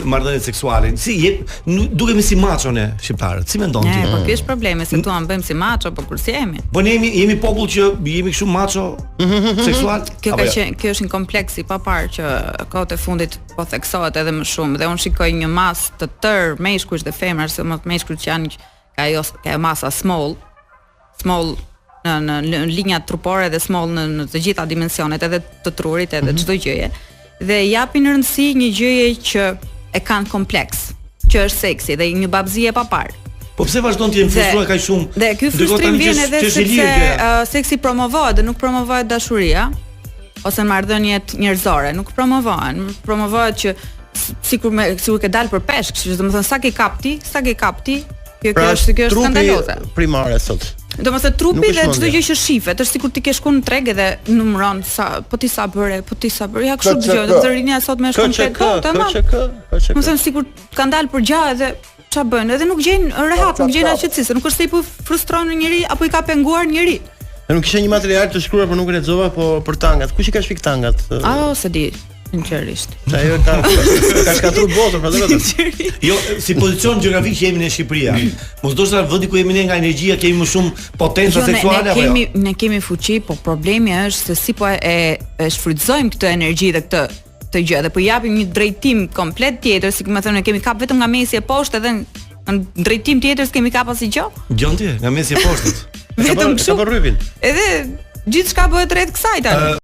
marrëdhëniet seksuale. Si dukemi si macho ne shqiptarët. Si mendon ti? Po ky është problemi se tu bëjmë si macho, po kur si jemi. Po ne jemi popull që jemi kështu macho seksual. Kjo është një kompleks i papar që kohët e fundit po theksohet edhe më shumë dhe unë shikoj një masë të tërë meshkujsh dhe femrash, se më meshkujt që janë ka masa small në linjat trupore dhe small në të gjitha dimensionet, edhe të trurit, edhe çdo gjëje. Dhe japin rëndësi një gjëje që e kanë kompleks, që është seksi dhe një babëzi e papar. Po pse vazhdon të jemi frustruar kaq shumë? Dhe ky frustrim vjen edhe sepse seksi promovohet dhe nuk promovohet dashuria ose marrëdhëniet njerëzore, nuk promovohen. Promovohet që sikur ke dalë për peshk, që domethënë sa ke kapti, kjo është skandaloze. Primare sot. Domethënë trupi dhe çdo gjë që shifet, është sikur ti ke shkuar në treg edhe numëron sa bëre. Ja kështu dëgjoj, domethënë rinia sot më është komplet tamam. Domethënë sikur kanë dalë për gjallë dhe ç'a bën, edhe nuk gjejnë rehat, nuk gjejnë qetësi, nuk është se i po frustron njëri apo i ka penguar njëri. Ne nuk kisha një material të shkruar, por nuk e lexova, po për tangat. Kush i ka shpik tangat? Se di. Sinqerisht. Ajo ka shkatruar botën, pra vetëm. Jo, si pozicion gjeografik që jemi në Shqipëria. Mos do të vendi ku jemi ne nga energjia, kemi më shumë potencë seksuale apo jo? Ne kemi fuqi, po problemi është se si po e shfrytëzojmë këtë energji dhe këtë gjë, dhe po japim një drejtim komplet tjetër, si më thënë, ne kemi kap vetëm nga mesi e poshtë edhe në drejtim tjetër s'kemi kap asnjë gjë. Gjon ti, nga mesi e poshtit. Vetëm kështu. Ka rrypin. Edhe gjithçka bëhet rreth kësaj tani.